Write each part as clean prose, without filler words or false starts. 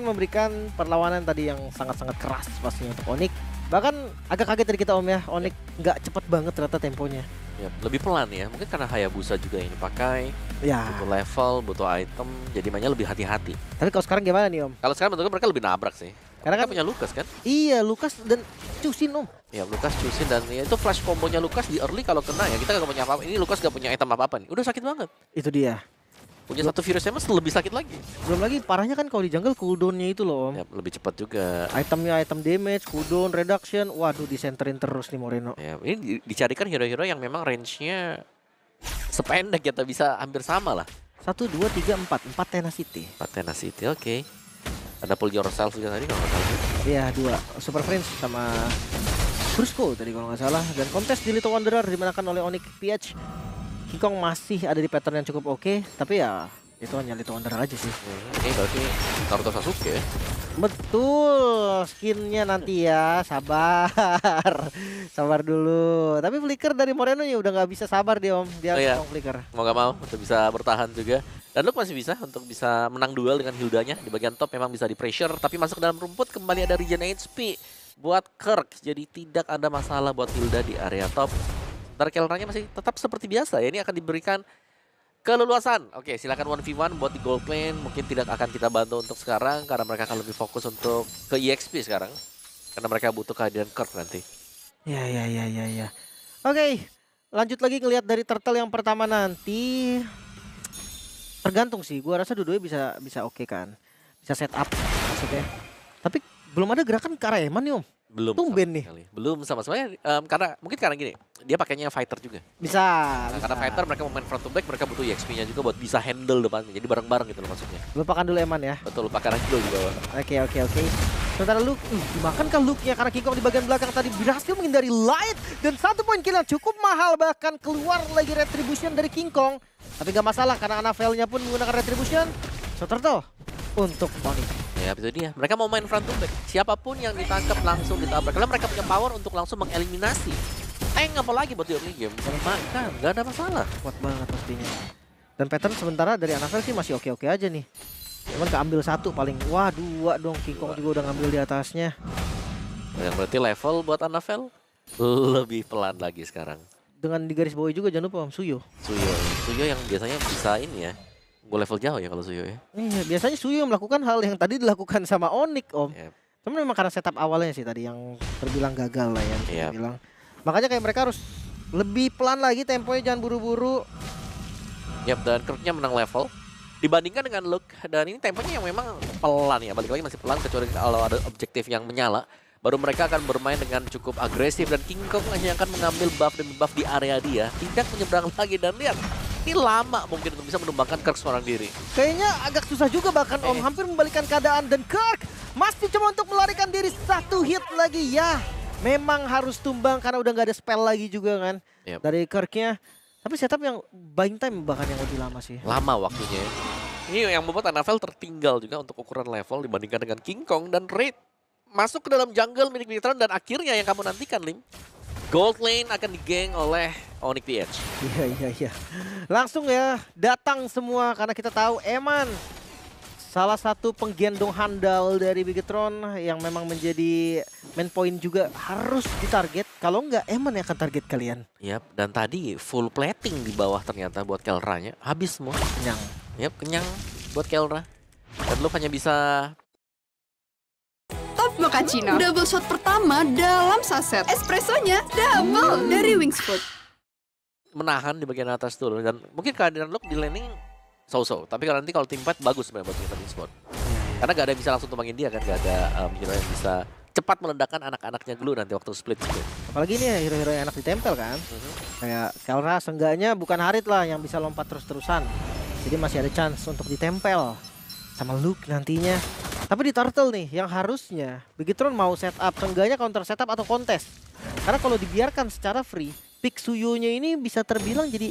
memberikan perlawanan tadi yang sangat-sangat keras pastinya untuk Onyx. Bahkan agak kaget dari kita Om ya, Onyx nggak cepet banget ternyata temponya. Ya, lebih pelan ya, mungkin karena Hayabusa juga ini pakai, Ya. butuh level, butuh item, jadi mainnya lebih hati-hati. Tapi kalau sekarang gimana nih Om? Kalau sekarang menurut gue mereka lebih nabrak sih. Karena Mereka kan punya Lucas kan? iya Lukas dan Cusin Om. Ya Lucas cusin dan ya itu flash kombonya Lucas di early kalau kena ya kita gak punya apa-apa. Ini Lucas gak punya item apa-apa nih, udah sakit banget. Itu dia. Punya satu Furious Emma lebih sakit lagi. Belum lagi parahnya kan kalau di jungle cooldownnya itu loh Om. Ya, lebih cepat juga. Itemnya item damage, cooldown, reduction. Waduh disenterin terus nih Moreno. Ya, ini dicarikan hero-hero yang memang range-nya sependek ya, bisa hampir sama lah. 1, 2, 3, 4 tenacity. 4 tenacity, oke. Ada pull yourself juga tadi kalau nggak salah. Iya 2 Super Friends sama Brusco tadi kalau nggak salah. Dan kontes di Little Wanderer dimenangkan oleh Onyx PH. King Kong masih ada di pattern yang cukup oke, tapi ya itu hanya Little Wanderer aja sih. Ini berarti Naruto Sasuke ya. Betul, skinnya nanti ya, sabar, sabar dulu. Tapi flicker dari Moreno ya udah nggak bisa sabar dia Om, dia iya. flicker. Mau gak mau untuk bisa bertahan juga. Dan Luke masih bisa untuk bisa menang duel dengan Hildanya di bagian top, memang bisa di pressure, tapi masuk ke dalam rumput kembali ada regen HP buat Kirk. Jadi tidak ada masalah buat Hilda di area top. Ntar Kelranya masih tetap seperti biasa ya, ini akan diberikan keleluasan. Oke, silakan 1v1 buat di gold lane. Mungkin tidak akan kita bantu untuk sekarang karena mereka akan lebih fokus untuk ke EXP sekarang. Karena mereka butuh kehadiran Kirk nanti. Ya. Oke, lanjut lagi ngelihat dari turtle yang pertama nanti. Tergantung sih, gua rasa dua-duanya bisa oke kan. Bisa setup maksudnya. Tapi belum ada gerakan ke arah Eman nih Om. Belum Tumben sama nih. sekali. Belum sama sekali. Karena mungkin karena gini, dia pakainya fighter juga. Bisa. Nah, karena fighter mereka mau main front to back, mereka butuh EXP-nya juga buat bisa handle depannya. Jadi bareng-bareng gitu loh maksudnya. Lupakan dulu Eman ya. Betul, lupakan aja dulu di bawah. Oke. Sementara Luke, dimakan kan Luke-nya karena King Kong di bagian belakang tadi berhasil menghindari light. Dan 1 poin kill yang cukup mahal, bahkan keluar lagi retribution dari King Kong. Tapi gak masalah karena Annabelle-nya pun menggunakan retribution. So turtle untuk Onyx. Ya itu dia, mereka mau main front to back. Siapapun yang ditangkap langsung ditabrak. Karena mereka punya power untuk langsung mengeliminasi. Apalagi buat di early game, makan, gak ada masalah. Kuat banget pastinya. Dan pattern sementara dari Annabelle sih masih oke-oke aja nih. Cuman keambil 1 paling. Wah 2 dong, King Kong juga udah ngambil di atasnya. Yang berarti level buat Annabelle lebih pelan lagi sekarang. Dengan di garis bawah juga jangan lupa Om Suyo. Suyo yang biasanya bisa ini ya. Gue level jauh ya kalau Suyo ya. Iya, biasanya Suyo melakukan hal yang tadi dilakukan sama Onyx Om. Yep. Cuman memang karena setup awalnya sih tadi yang terbilang gagal lah ya. Yep. Bilang. Makanya kayak mereka harus lebih pelan lagi temponya, jangan buru-buru. Yap, dan Kirk-nya menang level dibandingkan dengan Luke. Dan ini temponya yang memang pelan ya. Balik lagi masih pelan kecuali kalau ada objektif yang menyala. Baru mereka akan bermain dengan cukup agresif dan King Kong hanya akan mengambil buff demi buff di area dia. Tidak menyeberang lagi dan lihat. Ini lama mungkin untuk bisa menumbangkan Kirk seorang diri. Kayaknya agak susah juga bahkan Om, hampir membalikkan keadaan dan Kirk masih cuma untuk melarikan diri 1 hit lagi ya. Memang harus tumbang karena udah nggak ada spell lagi juga kan dari Kirk-nya. Tapi setup yang buying time bahkan yang lebih lama sih. Lama waktunya. Ini yang membuat Annabelle tertinggal juga untuk ukuran level dibandingkan dengan King Kong dan Raid. Masuk ke dalam jungle milik Nitron dan akhirnya yang kamu nantikan Lim. Gold lane akan digeng oleh Onyx PH. Iya. Langsung ya datang semua karena kita tahu Eman salah satu penggendong handal dari Bigetron yang memang menjadi main point juga harus ditarget. Kalau enggak Eman yang akan target kalian. Yap, dan tadi full plating di bawah ternyata buat Kelranya. Habis semua. Kenyang. Yap, kenyang buat Kelra. Dan lu hanya bisa Mochaccino. Double shot pertama dalam saset. Espressonya double dari Wingsfoot. menahan di bagian atas dulu. Dan mungkin kehadiran Luke di laning so-so. Tapi kalau nanti kalau tim fight bagus sebenarnya buat kita di spot. Karena gak ada yang bisa langsung tumbangin dia kan. Gak ada hero yang bisa cepat meledakkan anak-anaknya dulu nanti waktu split. Apalagi ini ya hero-hero yang enak ditempel kan. Kayak Kelra seenggaknya bukan Harit lah yang bisa lompat terus-terusan. Jadi masih ada chance untuk ditempel sama Luke nantinya. Tapi di Turtle nih yang harusnya Bigetron mau setup seenggaknya counter setup atau kontes. Karena kalau dibiarkan secara free, pick Suyo-nya ini bisa terbilang jadi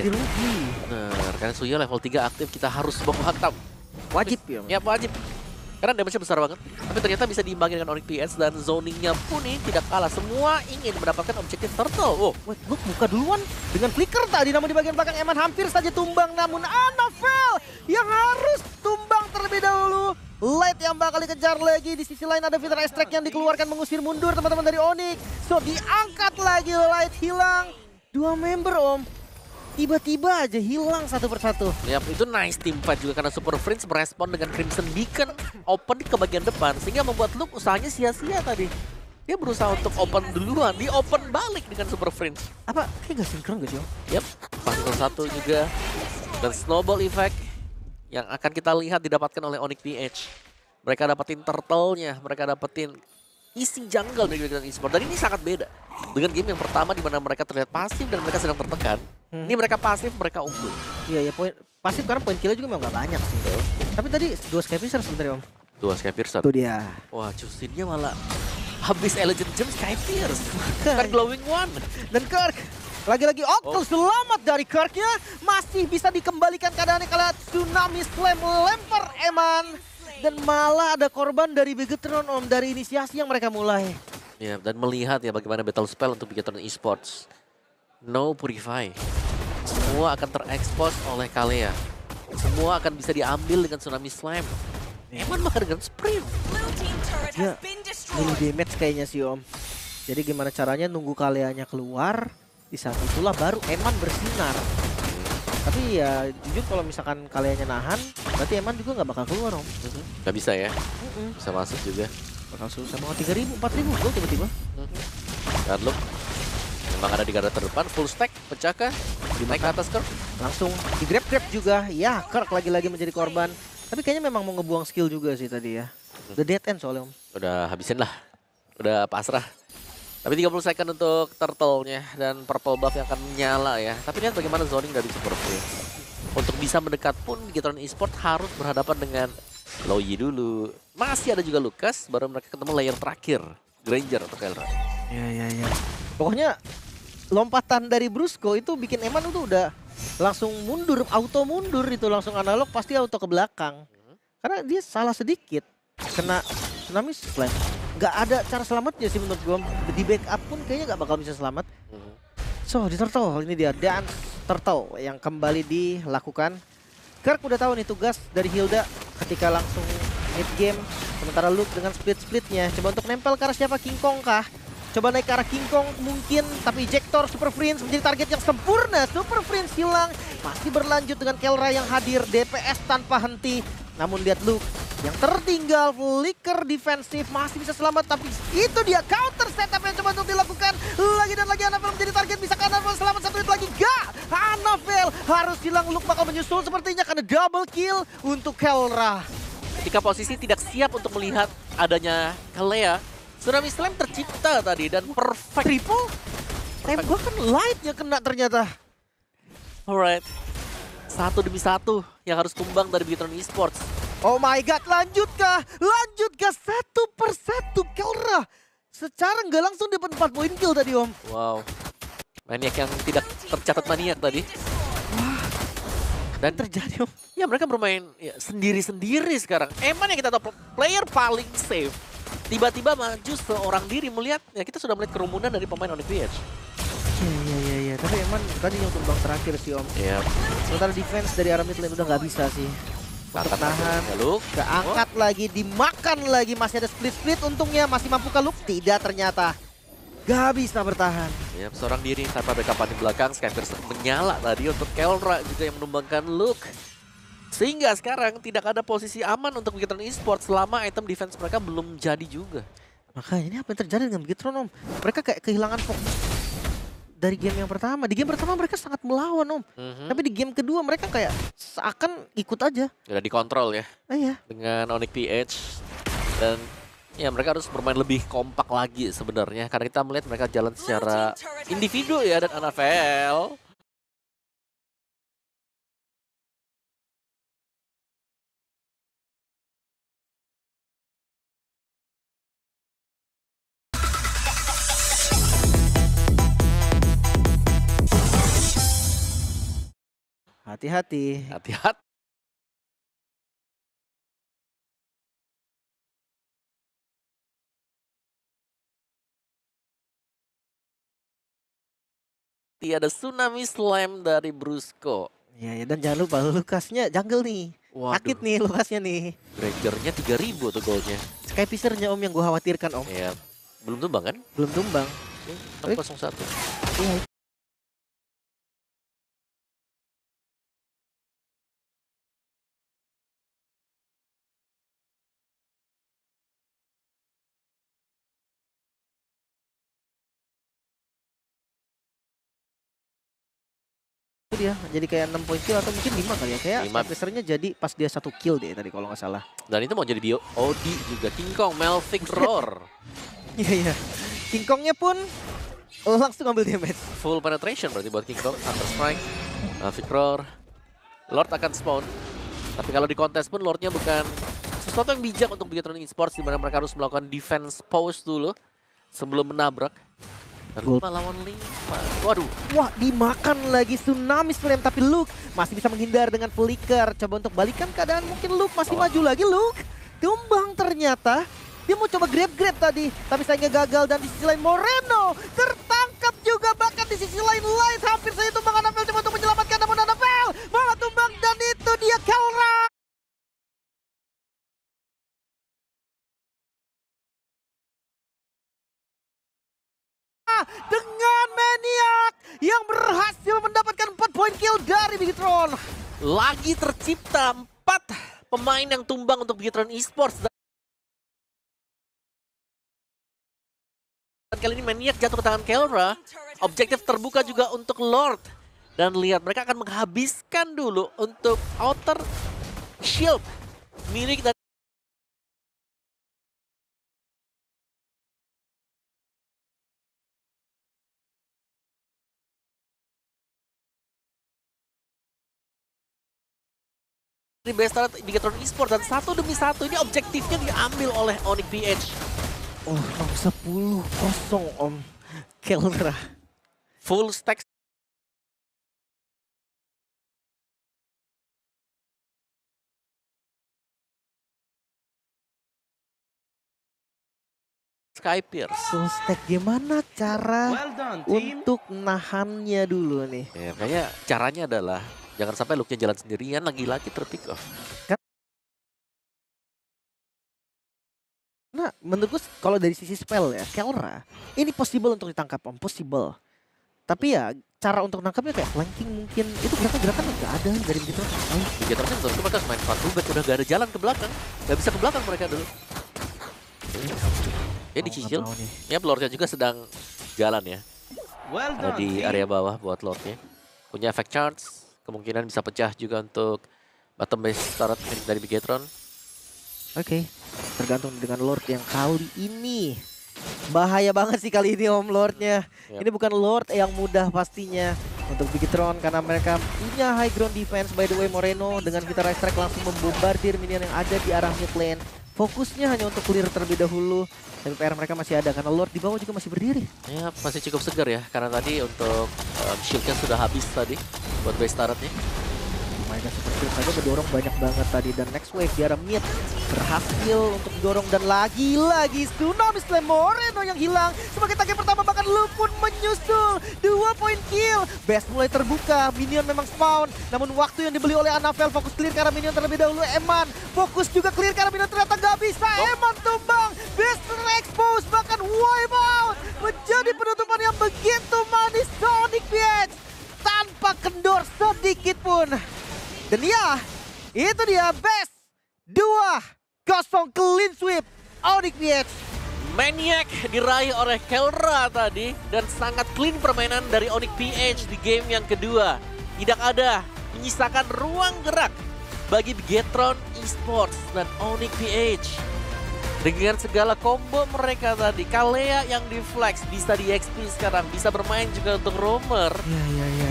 rugi. Bener, karena Suyo level 3 aktif kita harus baku hantam. Wajib ya. Ya wajib. Karena damage-nya besar banget. Tapi ternyata bisa diimbangi dengan Onyx PH dan zoningnya pun ini tidak kalah. Semua ingin mendapatkan objektif Turtle. Oh, Wait, Luke buka duluan dengan flicker tadi, namun di bagian belakang Eman hampir saja tumbang. Namun Annabelle yang harus tumbang terlebih dahulu. Light yang bakal dikejar lagi. Di sisi lain ada Vitra Extract yang dikeluarkan mengusir mundur teman-teman dari Onyx. So diangkat lagi Light, hilang 2 member Om. Tiba-tiba aja hilang satu persatu. Yap, itu nice team fight juga karena Super Friends merespon dengan Crimson Beacon open ke bagian depan sehingga membuat Luke usahanya sia-sia tadi. Dia berusaha untuk open duluan, di open balik dengan Super Friends. Apa kayak gak sinkron gak sih Om? Yap, pasang satu juga dan snowball effect yang akan kita lihat didapatkan oleh Onyx PH. Mereka dapetin turtle-nya, mereka dapetin isi jungle dari Background Esports. Dan ini sangat beda dengan game yang pertama di mana mereka terlihat pasif dan mereka sedang tertekan. Ini mereka pasif, mereka unggul. Iya ya, poin pasif karena poin killnya juga memang gak banyak sih. Tapi tadi 2 Skyfisher sebenarnya Om. 2 Skyfisher. Itu dia. Wah, Justinnya malah habis Elegant Gem Skyfisher. Kan Glowing One. Dan Kirk lagi-lagi Octo selamat dari Kirknya. Masih bisa dikembalikan keadaannya kala Tsunami Slam lempar Eman. Dan malah ada korban dari Begetron Om dari inisiasi yang mereka mulai. Ya, dan melihat ya bagaimana battle spell untuk Begetron Esports. No Purify. Semua akan terekspos oleh Kalea. Semua akan bisa diambil dengan Tsunami Slam. Eman makan dengan sprint. Ya, milih damage kayaknya sih Om. Jadi gimana caranya nunggu Kaleanya keluar. Di saat itulah baru Eman bersinar. Tapi ya jujur kalau misalkan Kaleanya nahan, berarti Eman juga nggak bakal keluar Om. Gak bisa ya. Bisa masuk juga. Bakal susah mau 3.000, 4.000 gol tiba-tiba. Dan Luke memang ada di garda terdepan, full stack, pecahkah? Naik ke atas Kirk. Langsung di grab juga. Ya, Kirk lagi-lagi menjadi korban. Tapi kayaknya memang mau ngebuang skill juga sih tadi ya. The dead end soalnya Om. Udah habisin lah. Udah pasrah. Tapi 30 second untuk turtle-nya dan purple buff yang akan menyala ya. Tapi lihat bagaimana zoning dari Super Friends. Untuk bisa mendekat pun Begetron Esports harus berhadapan dengan Loyi dulu. Masih ada juga Lucas, baru mereka ketemu layer terakhir. Granger atau Kelra. Ya. Pokoknya lompatan dari Brusco itu bikin Eman itu udah langsung mundur, auto mundur itu langsung analog pasti auto ke belakang. Karena dia salah sedikit kena Tsunami Slam. Gak ada cara selamatnya sih menurut gue. Di backup pun kayaknya gak bakal bisa selamat. So di Turtle ini dia Dance Turtle yang kembali dilakukan. Kirk udah tahu nih tugas dari Hilda ketika langsung mid game. Sementara Luke dengan split-splitnya coba untuk nempel ke arah siapa, King Kong kah? Coba naik ke arah King Kong mungkin, tapi ejector Super Friends menjadi target yang sempurna. Super Friends hilang, masih berlanjut dengan Kelra yang hadir, DPS tanpa henti. Namun lihat Luke yang tertinggal, flicker defensif masih bisa selamat, tapi itu dia counter setup yang coba untuk dilakukan. Lagi dan lagi Annabelle menjadi target, bisa Annabelle selamat 1 menit lagi? Gak! Annabelle harus hilang, Luke bakal menyusul sepertinya karena double kill untuk Kelra. Ketika posisi tidak siap untuk melihat adanya Kalea, Tsunami Slam tercipta tadi dan perfect. Triple? Tembakan lightnya kena ternyata. Alright. 1 demi 1 yang harus tumbang dari Begetron Esports. Oh my god, lanjutkah? Lanjutkah 1 per 1 Kelra? Secara nggak langsung dapat 4 poin kill tadi Om. Wow. Maniak yang tidak tercatat maniak tadi. Wah, dan terjadi Om. Ya mereka bermain ya, sendiri-sendiri sekarang. Emang yang kita tahu player paling safe. Tiba-tiba maju seorang diri melihat, ya kita sudah melihat kerumunan dari pemain Onyx PH. Iya. Tapi emang tadi yang tumbang terakhir sih Om. Iya. Sementara defense dari arah mid lane udah nggak bisa sih. Untuk nahan. Luke. Keangkat lagi, dimakan lagi. Masih ada split-split untungnya. Masih mampu ke Luke? Tidak ternyata. Gak bisa bertahan. Ya, seorang diri tanpa backupan di belakang. Skyfire menyala tadi untuk Kelra juga yang menumbangkan Luke. Sehingga sekarang tidak ada posisi aman untuk Begetron Esports selama item defense mereka belum jadi juga. Makanya ini apa yang terjadi dengan Begetron Om? Mereka kayak kehilangan fokus dari game yang pertama. Di game pertama mereka sangat melawan Om. Tapi di game kedua mereka kayak seakan ikut aja. Udah dikontrol ya. Iya. Dengan Onyx PH. Dan ya mereka harus bermain lebih kompak lagi sebenarnya. Karena kita melihat mereka jalan secara individu ya. Dan Annabelle Hati-hati. hati-hati. Ada Tsunami Slam dari Brusco. Iya, dan jangan lupa Lukasnya jungle nih. Sakit nih Lukasnya nih. Grangernya 3000 tuh golnya. Sky Piscernya Om yang gue khawatirkan Om. Iya. Belum tumbang kan? Belum tumbang. 601. Iya. Itu dia jadi kayak 6 poin kill atau mungkin 5 kali ya. Kayak 5. Sky Piscernya jadi pas dia 1 kill deh tadi kalau nggak salah. Dan itu mau jadi bio Odi juga. King Kong, Melvic Roar. Iya iya. King Kongnya pun langsung ambil damage. Full penetration berarti buat King Kong. Counter Strike, Melvic Roar. Lord akan spawn. Tapi kalau di kontes pun Lordnya bukan sesuatu yang bijak untuk Bigetron Esports, di mana mereka harus melakukan defense pose dulu sebelum menabrak. Dan lupa lawan 5. Waduh. Wah, dimakan lagi Tsunami Slam, tapi Luke masih bisa menghindar dengan flicker. Coba untuk balikan keadaan, mungkin Luke masih maju lagi. Luke tumbang ternyata. Dia mau coba grab tadi, tapi sayangnya gagal. Dan di sisi lain Moreno tertangkap juga, bahkan di sisi lain hampir saja tumbang. Anapel coba untuk menyelamatkan, namun Anapel malah tumbang, dan itu dia Kelra. Dengan Maniac yang berhasil mendapatkan 4 poin kill dari Bigetron. Lagi tercipta 4 pemain yang tumbang untuk Bigetron Esports. Dan kali ini Maniac jatuh ke tangan Kelra. Objektif terbuka juga untuk Lord. Dan lihat mereka akan menghabiskan dulu untuk outer shield milik dari Bestart Bigetron Esports, dan satu demi satu ini objektifnya diambil oleh Onyx PH. Oh, 10-0 Om. Kelra. Full stack. Skypierce. Full stack, gimana cara untuk nahannya dulu nih? Ya, kayaknya caranya adalah jangan sampai Luke-nya jalan sendirian, lagi-lagi terpick off. Nah, menurutku kalau dari sisi spell ya, Kelra ini possible untuk ditangkap Om, possible. Tapi ya cara untuk nangkapnya kayak flanking mungkin, itu gerakan-gerakan nggak ada dari begitu. Bigetron menurutku mereka main front to back, udah gak ada jalan ke belakang, gak bisa ke belakang mereka dulu. Ya dicicil, ya Lordnya juga sedang jalan ya. Ada di area bawah buat Lordnya. Punya efek charge, kemungkinan bisa pecah juga untuk bottom base turret dari Bigetron. Oke, tergantung dengan Lord yang kali ini. Bahaya banget sih kali ini Om Lordnya. Yep. Ini bukan Lord yang mudah pastinya untuk Bigetron, karena mereka punya high ground defense. By the way, Moreno dengan kita right strike langsung membombardir minion yang ada di arah mid lane. Fokusnya hanya untuk clear terlebih dahulu. Tapi PR mereka masih ada karena Lord di bawah juga masih berdiri. Ya masih cukup segar ya, karena tadi untuk shieldnya sudah habis tadi buat base turretnya. Mereka seperti saja mendorong banyak banget tadi, dan next wave di arah mid berhasil untuk mendorong, dan lagi-lagi Tsunami Slam Moreno yang hilang sebagai target pertama, bahkan Luke pun menyusul 2 poin kill. Base mulai terbuka, minion memang spawn, namun waktu yang dibeli oleh Anapel fokus clear ke arah minion terlebih dahulu. Eman fokus juga clear ke arah minion, ternyata nggak bisa. Eman tumbang, base terekspos, bahkan wipe out, menjadi penutupan yang begitu manis Sonic PH tanpa kendor sedikit pun. Dan ya, itu dia best 2-0 clean sweep Onyx PH. Maniac diraih oleh Kelra tadi, dan sangat clean permainan dari Onyx PH di game yang kedua. Tidak ada menyisakan ruang gerak bagi Bigetron Esports dan Onyx PH. Dengan segala combo mereka tadi, Kalea yang di flex bisa di XP sekarang, bisa bermain juga untuk roamer.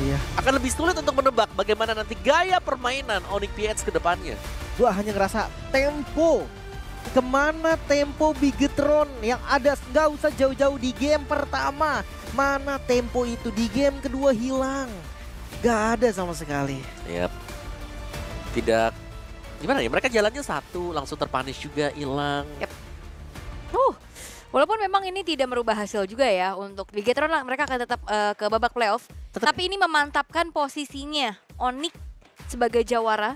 Ya. Akan lebih sulit untuk menebak bagaimana nanti gaya permainan Onyx PH ke depannya. Gua hanya ngerasa tempo. Kemana tempo Bigetron yang ada, nggak usah jauh-jauh di game pertama. Mana tempo itu di game kedua hilang. Gak ada sama sekali. Yap. Tidak, gimana ya, mereka jalannya satu, langsung terpunish juga, hilang. Yep. Walaupun memang ini tidak merubah hasil juga ya untuk Bigetron lah, mereka akan tetap ke babak playoff. Tapi ini memantapkan posisinya Onyx sebagai jawara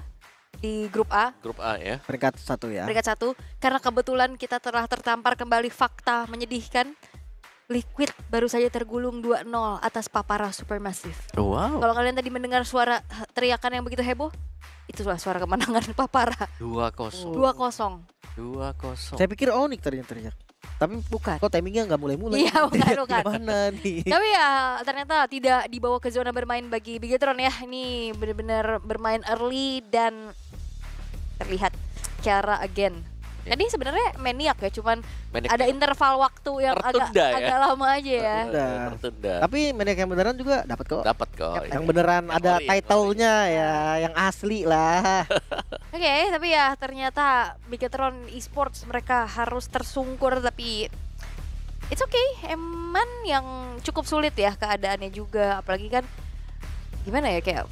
di grup A, Grup A ya. Peringkat 1 ya. peringkat 1. Karena kebetulan kita telah tertampar kembali fakta menyedihkan. Liquid baru saja tergulung 2-0 atas Papara Supermassive. Wow. Kalau kalian tadi mendengar suara teriakan yang begitu heboh, itulah suara kemenangan Papara. 2-0. 2-0. 2-0. Saya pikir Onyx tadinya teriak. Tapi Bukan. kok timingnya nggak mulai-mulai. Iya, bukan. Gimana nih? Tapi ya ternyata tidak dibawa ke zona bermain bagi Bigetron ya. Ini benar-benar bermain early dan terlihat Kiara again. Tadi sebenarnya maniak ya, cuman Maniak ada ya. interval waktu yang Tertunda ya. agak lama aja ya. Tertunda. Tapi Maniac yang beneran juga dapat kok. Dapat kok. Yang beneran Yang ada ori, title-nya ya, yang asli lah. Oke, tapi ya ternyata Bigetron Esports mereka harus tersungkur, tapi it's okay. Eman yang cukup sulit ya keadaannya juga, apalagi kan gimana ya, kayak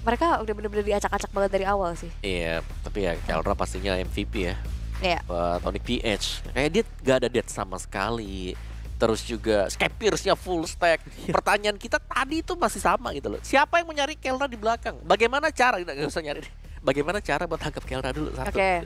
mereka udah bener-bener diacak-acak banget dari awal sih. Iya, tapi ya Kelra pastinya MVP ya. Iya. Buat Onyx PH. Kayak dia gak ada death sama sekali. Terus juga Scapeers-nya full stack. Pertanyaan kita tadi itu masih sama gitu loh. Siapa yang mau nyari Kelra di belakang? Bagaimana cara? Nggak usah nyari deh. Bagaimana cara buat tangkap Kelra dulu satu. Oke.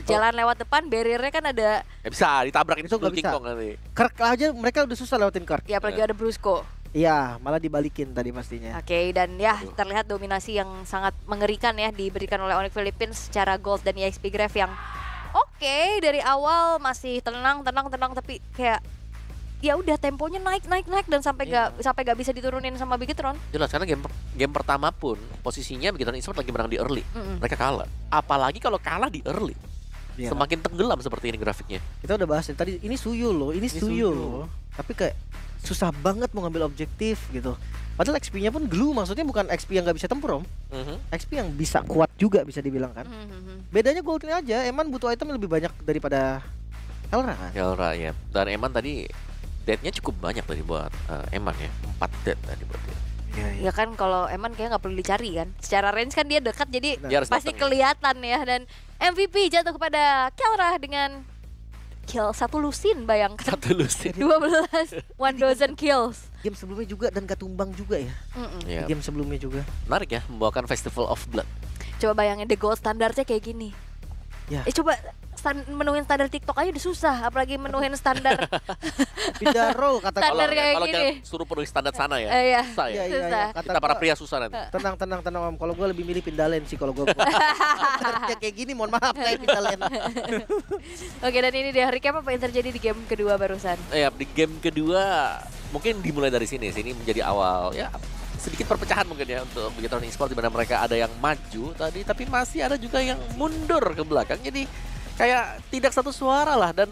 Jalan lewat depan, barriernya kan ada, Ya bisa ditabrak ini Itu tuh nggak King bisa. Kong nanti. Kirk aja mereka udah susah lewatin Kirk. ya apalagi ada Brusco. Iya, malah dibalikin tadi pastinya. Oke, dan ya terlihat dominasi yang sangat mengerikan ya diberikan oleh Onyx Philippines secara Gold dan EXP Grave yang oke, dari awal masih tenang tapi kayak ya udah temponya naik dan sampai gak bisa diturunin sama Bigetron. Jelas karena game pertama pun posisinya Bigetron Esports lagi menang di early. Mm-mm. Mereka kalah. Apalagi kalau kalah di early. Iya. Semakin tenggelam seperti ini grafiknya. Kita udah bahas tadi, ini Suyo loh, ini Suyo Suyo. loh. Tapi kayak susah banget mau ngambil objektif gitu. Padahal XP-nya pun glue, maksudnya bukan XP yang nggak bisa tempur om. XP yang bisa kuat juga bisa dibilang kan. Mhm. Bedanya Golden aja, Eman butuh item lebih banyak daripada Kelra kan. Kelra ya. Dan Eman tadi death-nya cukup banyak tadi buat Eman ya. 4 death tadi buat dia. Iya, Ya kan kalau Eman kayak nggak perlu dicari kan. Secara range kan dia dekat jadi Dia harus pasti datang ya. kelihatan ya. Dan MVP jatuh kepada Kelra dengan kill 1 lusin, bayangkan. 1 lusin. 12 one dozen kills. Game sebelumnya juga dan gak tumbang juga ya. Mm-mm. Ya, Game sebelumnya juga. menarik ya membawakan Festival of Blood. Coba bayangin the gold standarnya kayak gini. Ya. Coba menuhin standar TikTok aja udah susah, apalagi menuhin standar. Pindah role kata Standar Kalau kayak kalau gini. jangan suruh penuhi standar sana ya. Iya. Susah ya. Susah. Kata Kita para gua, pria susah nanti. tenang om. Kalau gue lebih milih pindah lane sih kalau gue. Ya kayak gini, mohon maaf kayak pindah lane. Oke, dan ini dia recap apa yang terjadi di game kedua barusan. Ya di game kedua mungkin dimulai dari sini. Sini menjadi awal ya sedikit perpecahan mungkin ya untuk Bigetron Esports di mana mereka ada yang maju tadi tapi masih ada juga yang mundur ke belakang. Jadi kayak tidak satu suara lah dan